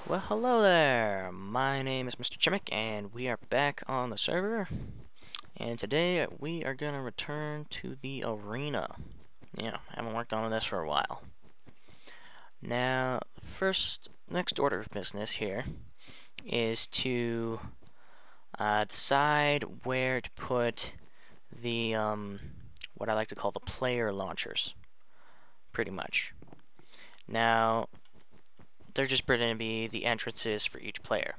Well, hello there. My name is Mr. Chimick, and we are back on the server. And today we are gonna return to the arena. Yeah, I haven't worked on this for a while. Now, next order of business here is to decide where to put the what I like to call the player launchers, pretty much. Now, they're just going to be the entrances for each player.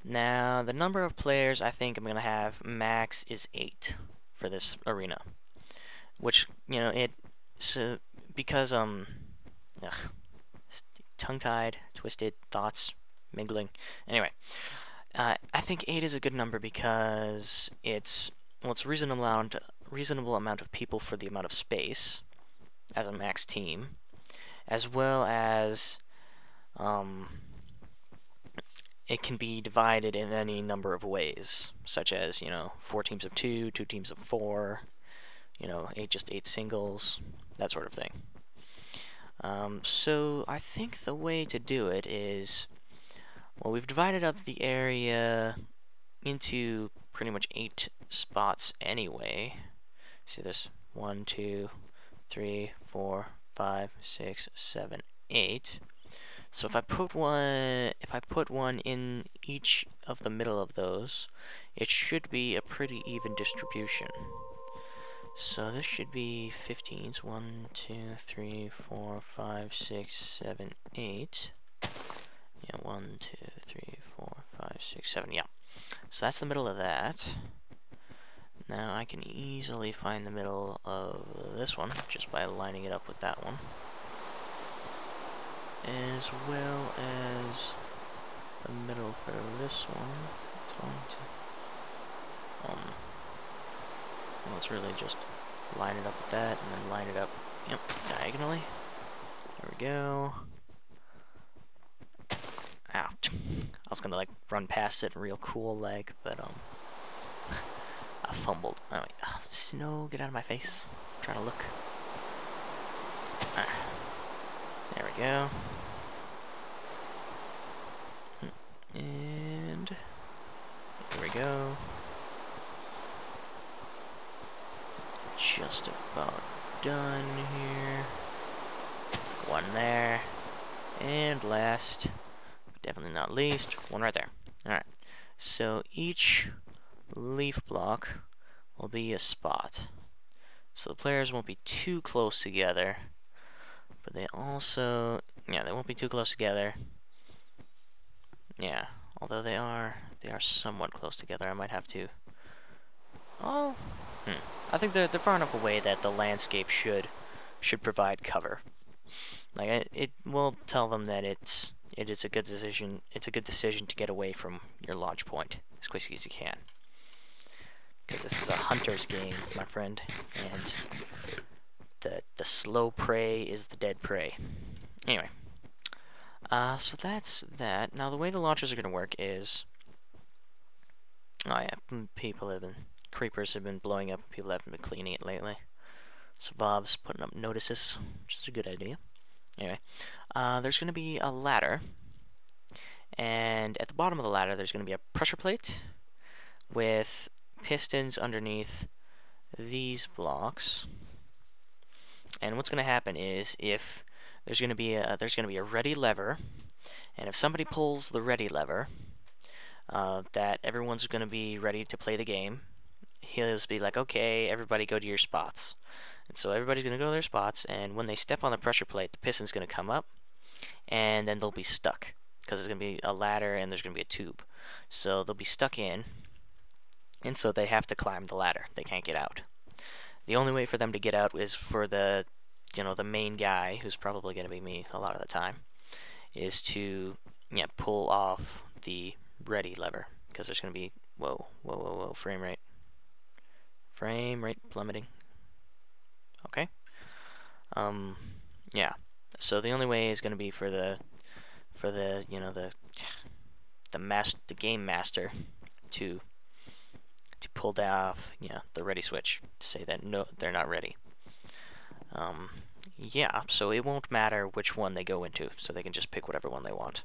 Now, the number of players I think I'm going to have max is 8 for this arena. Which, you know, because, tongue-tied, twisted, thoughts, mingling. Anyway, I think 8 is a good number because it's a reasonable amount of people for the amount of space as a max team, as well as it can be divided in any number of ways, such as, 4 teams of 2, 2 teams of 4, 8 singles, that sort of thing. So I think the way to do it is, well, we've divided up the area into pretty much 8 spots anyway. See, there's 1, 2, 3, 4, 5, 6, 7, 8. So if I put one in each of the middle of those, it should be a pretty even distribution. So this should be 15s. 1, 2, 3, 4, 5, 6, 7, 8. Yeah, 1, 2, 3, 4, 5, 6, 7. Yeah. So that's the middle of that. Now I can easily find the middle of this one just by lining it up with that one, as well as the middle for this one. It's going to, well, it's really just line it up with that, and then line it up, yep, diagonally. There we go. Ow. I was gonna, like, run past it real cool, like, but, I fumbled. Oh, wait. Oh, snow, get out of my face. I'm trying to look. There we go. And here we go. Just about done here. One there. And last, but definitely not least, one right there. Alright. So each leaf block will be a spot. So the players won't be too close together. But they also, yeah, they won't be too close together. Yeah, although they are somewhat close together. I might have to. Oh, I think they're far enough away that the landscape should provide cover. Like, it will tell them that it is a good decision. It's a good decision to get away from your launch point as quickly as you can, because this is a hunter's game, my friend, and the slow prey is the dead prey. Anyway, so that's that. Now, the way the launchers are going to work is, oh yeah, creepers have been blowing up, people haven't been cleaning it lately. So Bob's putting up notices, which is a good idea. Anyway, there's going to be a ladder, and at the bottom of the ladder there's going to be a pressure plate with pistons underneath these blocks. And what's going to happen is, if there's going to be a ready lever, and if somebody pulls the ready lever, that everyone's going to be ready to play the game. He'll just be like, okay, everybody go to your spots. And so everybody's going to go to their spots, and when they step on the pressure plate, the piston's going to come up, and then they'll be stuck, because there's going to be a ladder and there's going to be a tube. So they'll be stuck in, and so they have to climb the ladder. They can't get out. The only way for them to get out is for the main guy, who's probably going to be me a lot of the time, is to, pull off the ready lever, because there's going to be, whoa, frame rate plummeting. Okay. Yeah. So the only way is going to be for the game master to pull off, the ready switch, to say that no, they're not ready. Yeah, so it won't matter which one they go into, so they can just pick whatever one they want.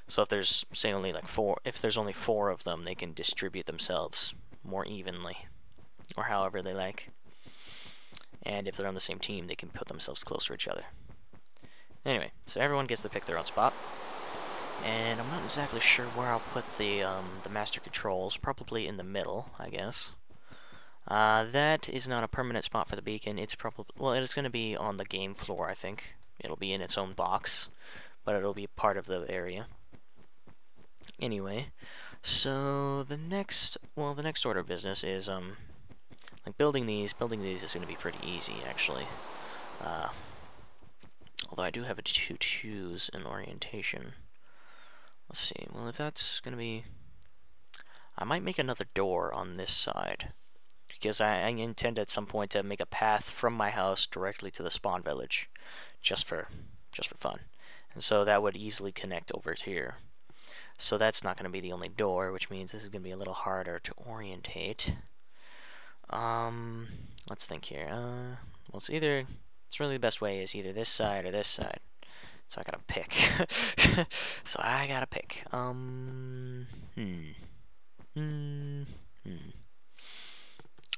So if there's, say, only like if there's only 4 of them, they can distribute themselves more evenly, or however they like. And if they're on the same team, they can put themselves closer to each other. Anyway, so everyone gets to pick their own spot. And I'm not exactly sure where I'll put the master controls. Probably in the middle, I guess. That is not a permanent spot for the beacon. It's probably, well, it's going to be on the game floor, I think. It'll be in its own box, but it'll be part of the area. Anyway, so the next order of business is like building these is going to be pretty easy, actually. Although I do have to choose an orientation. Let's see. Well, if that's going to be, I might make another door on this side, because I intend at some point to make a path from my house directly to the spawn village, just for fun. And so that would easily connect over to here. So that's not going to be the only door, which means this is going to be a little harder to orientate. Let's think here. Well, it's really the best way is either this side or this side. So I gotta pick.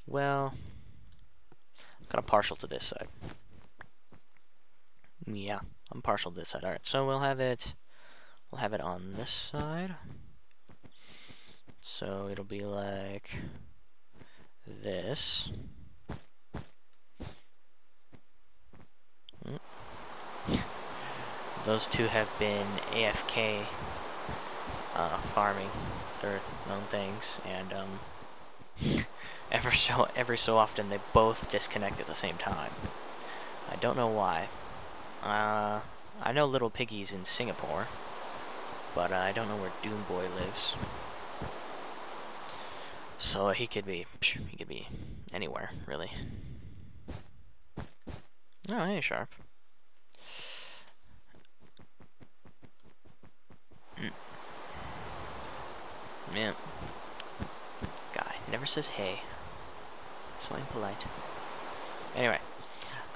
Well, I'm kind of partial to this side. Yeah, I'm partial to this side. Alright, so we'll have it on this side. So it'll be like this. Those two have been AFK farming their own things, and every so often they both disconnect at the same time. I don't know why. I know Little Piggy's in Singapore, but I don't know where Doomboy lives. So he could be anywhere, really. Oh, hey, Sharp. Man, guy never says hey. So impolite. Anyway,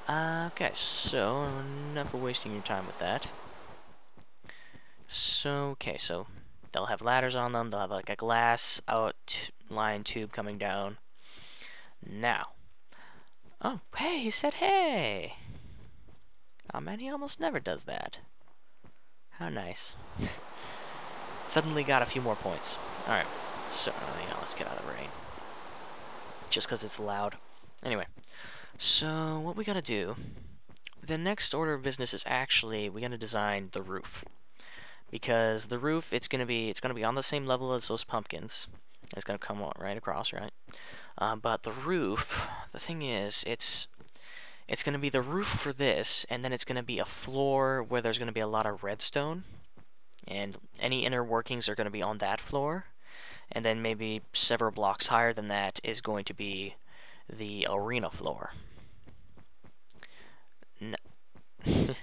okay, so enough of wasting your time with that. So, okay, so they'll have ladders on them. They'll have like a glass outline tube coming down. Now, oh, hey, he said hey. Oh man, he almost never does that. How nice. Suddenly got a few more points. Alright, so, let's get out of the rain. Just because it's loud. Anyway, so what we gotta do, the next order of business is actually, we gotta design the roof. Because the roof, it's gonna be on the same level as those pumpkins. It's gonna come right across, right? But the roof, the thing is, it's gonna be the roof for this, and then it's gonna be a floor where there's gonna be a lot of redstone. And any inner workings are going to be on that floor, and then maybe several blocks higher than that is going to be the arena floor. No. Let's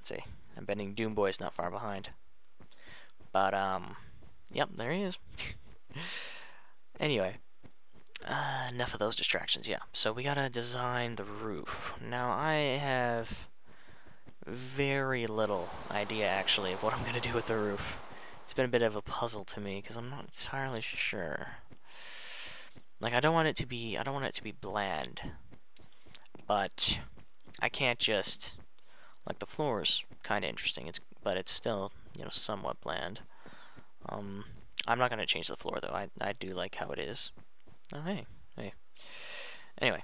see. I'm betting Doomboy's not far behind. But, yep, there he is. Anyway, enough of those distractions, yeah. So we gotta design the roof. Now, I have very little idea actually of what I'm gonna do with the roof. It's been a bit of a puzzle to me because I'm not entirely sure. Like I don't want it to be bland, but I can't just, like, the floor is kind of interesting. But it's still somewhat bland. I'm not gonna change the floor though. I do like how it is. Oh hey. Anyway,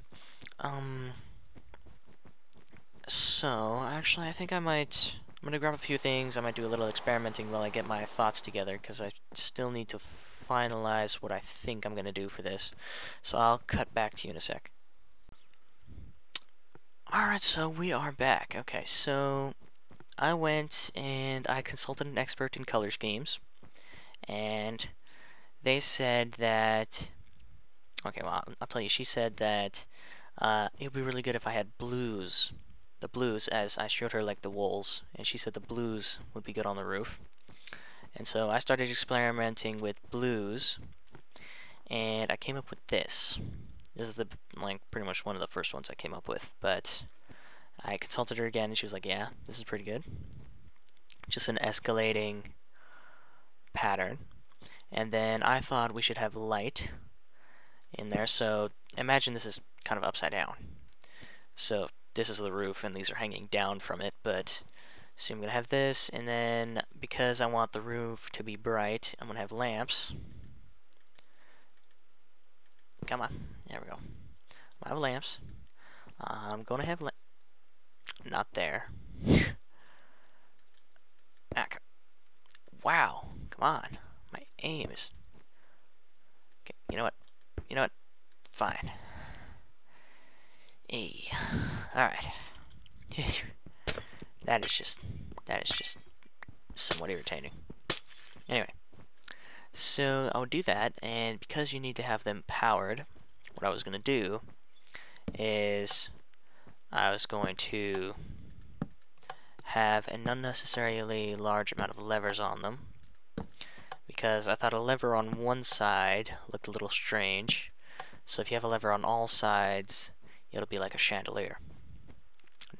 so, actually, I think I'm gonna grab a few things. I might do a little experimenting while I get my thoughts together, because I still need to finalize what I think I'm gonna do for this. So I'll cut back to you in a sec. Alright, so we are back. Okay, so I went and I consulted an expert in color schemes, and they said that, okay, well, I'll tell you, she said that it would be really good if I had blues. The blues, as I showed her like the wools, and she said the blues would be good on the roof. And so I started experimenting with blues, and I came up with this. This is pretty much one of the first ones I came up with, but I consulted her again, and she was like, yeah, this is pretty good. Just an escalating pattern. And then I thought we should have light in there. So imagine this is kind of upside down. So this is the roof and these are hanging down from it, but so I'm going to have this, and then because I want the roof to be bright, I'm going to have lamps. Come on, there we go. I have lamps. I'm going to have not there. Wow, come on. My aim is... Okay, you know what? You know what? Fine. Hey. Alright. That is just somewhat irritating. Anyway. So I'll do that, and because you need to have them powered, what I was going to do is I was going to have an unnecessarily large amount of levers on them, because I thought a lever on one side looked a little strange. So if you have a lever on all sides, it'll be like a chandelier.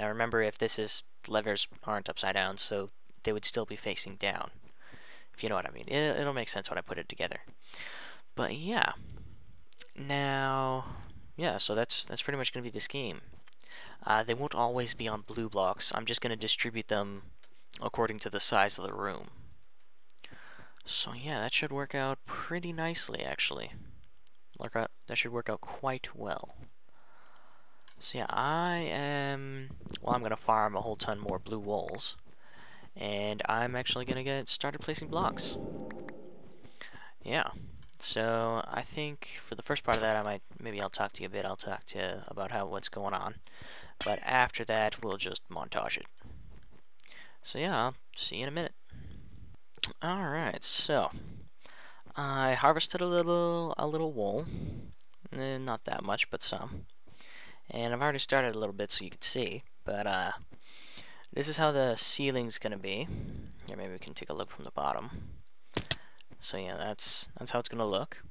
Now remember, if this is, levers aren't upside down, so they would still be facing down, if you know what I mean. It'll make sense when I put it together. But yeah. Now, yeah, so that's pretty much going to be the scheme. They won't always be on blue blocks. I'm just going to distribute them according to the size of the room. So yeah, that should work out pretty nicely, actually. That should work out quite well. So yeah, I'm going to farm a whole ton more blue walls. And I'm actually going to get started placing blocks. Yeah. So I think for the first part of that, maybe I'll talk to you a bit. I'll talk to you about what's going on. But after that, we'll just montage it. So yeah, I'll see you in a minute. Alright, so I harvested a little wool. Not that much, but some. And I've already started a little bit so you can see. But this is how the ceiling's gonna be. Here, maybe we can take a look from the bottom. So yeah, that's how it's gonna look.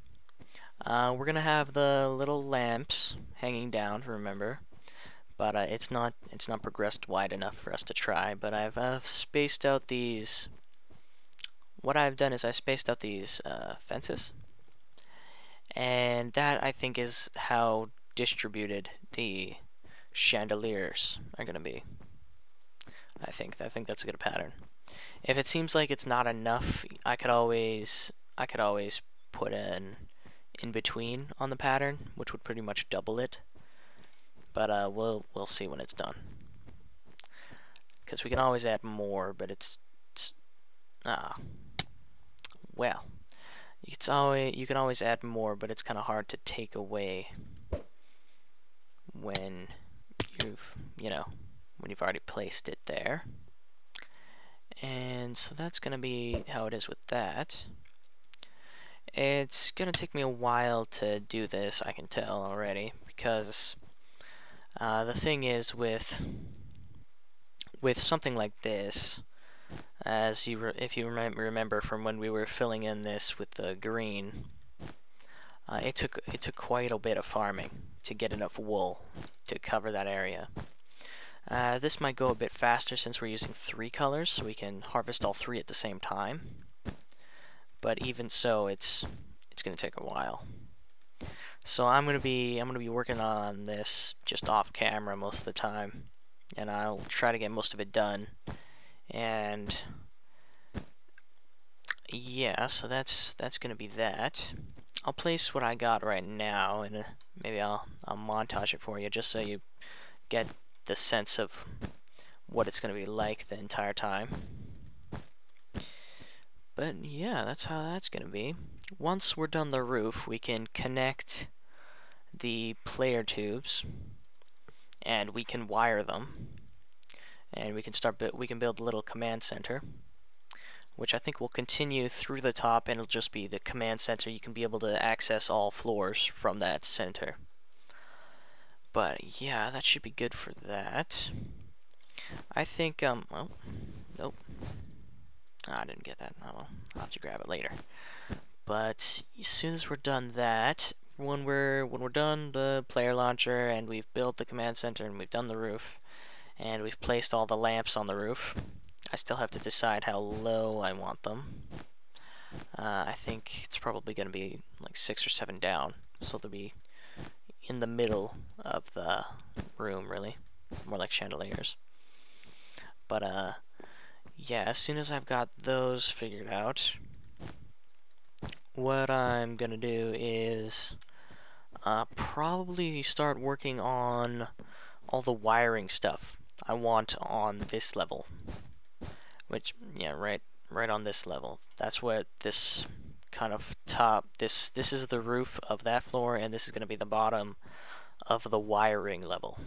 We're gonna have the little lamps hanging down, remember, but it's not progressed wide enough for us to try. But I've spaced out these. What I've done is I spaced out these fences, and that I think is how distributed the chandeliers are gonna be. I think that's a good pattern. If it seems like it's not enough, I could always put an in between on the pattern, which would pretty much double it. But we'll see when it's done. Because we can always add more, but well, you can always add more, but it's kind of hard to take away when you've already placed it there. And so that's going to be how it is with that. It's going to take me a while to do this, I can tell already, because the thing is with something like this, if you remember from when we were filling in this with the green, it took quite a bit of farming to get enough wool to cover that area. This might go a bit faster since we're using 3 colors, so we can harvest all 3 at the same time. But even so, it's going to take a while. So I'm going to be working on this just off camera most of the time, and I'll try to get most of it done. And yeah, so that's going to be that. I'll place what I got right now, and maybe I'll montage it for you just so you get the sense of what it's going to be like the entire time. But yeah, that's how that's going to be. Once we're done the roof, we can connect the player tubes, and we can wire them, and we can build a little command center, which I think will continue through the top, and it'll just be the command center. You can be able to access all floors from that center. But yeah, that should be good for that. I think, oh, nope. I didn't get that. Oh well, I'll have to grab it later. But as soon as we're done that, when we're done the player launcher, and we've built the command center, and we've done the roof, and we've placed all the lamps on the roof, I still have to decide how low I want them. I think it's probably going to be like 6 or 7 down, so they'll be in the middle of the room, really, more like chandeliers. But yeah, as soon as I've got those figured out, what I'm gonna do is probably start working on all the wiring stuff I want on this level. Which, yeah, right on this level. That's what this kind of top, this is the roof of that floor, and this is going to be the bottom of the wiring level.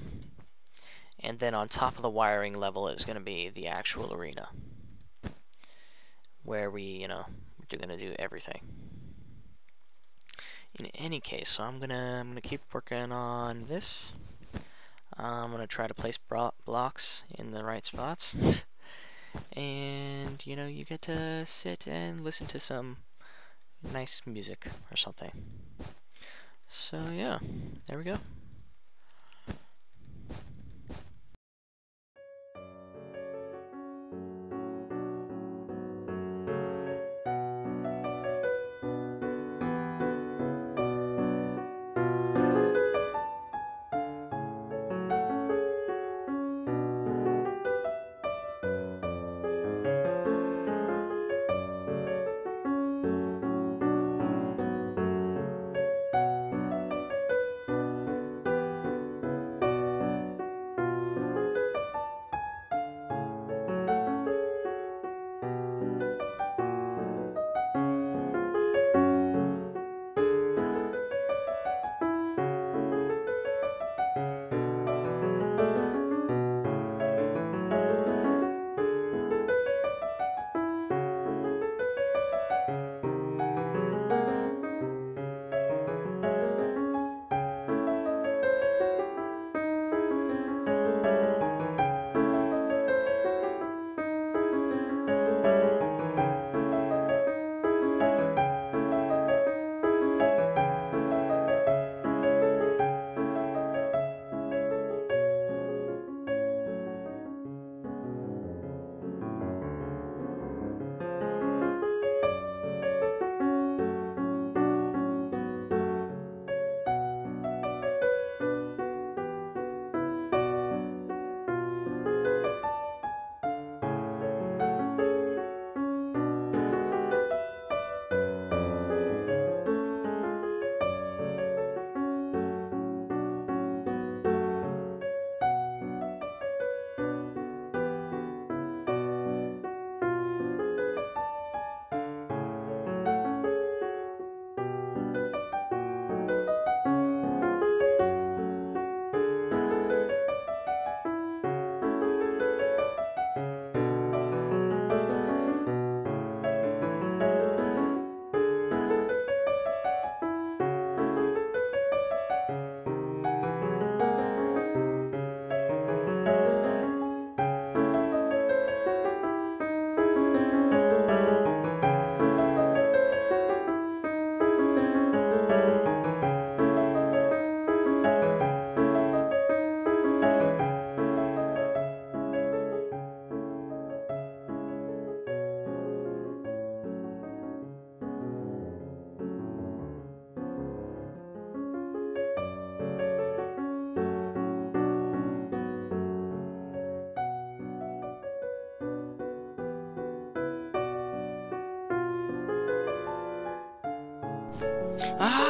And then on top of the wiring level is going to be the actual arena, where we're going to do everything. In any case, so I'm gonna keep working on this. I'm gonna try to place blocks in the right spots. And, you get to sit and listen to some nice music or something. So, yeah, there we go. Ah!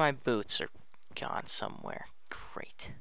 my boots are gone somewhere. Great.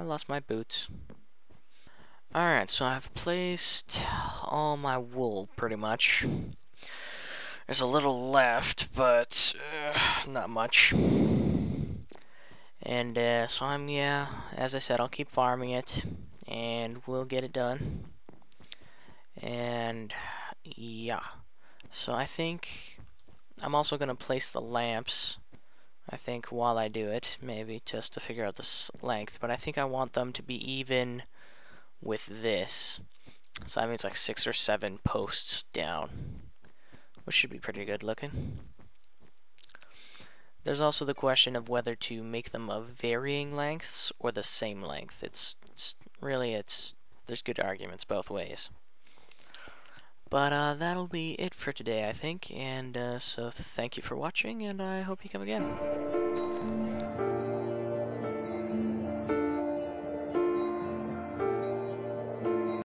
I lost my boots. Alright, so I've placed all my wool, pretty much. There's a little left, but not much. And so as I said, I'll keep farming it, and we'll get it done. And yeah, so I think I'm also going to place the lamps, I think, while I do it, maybe just to figure out the length, but I think I want them to be even with this. So that means like 6 or 7 posts down, which should be pretty good looking. There's also the question of whether to make them of varying lengths or the same length. There's good arguments both ways. But that'll be it for today, I think, and so thank you for watching, and I hope you come again.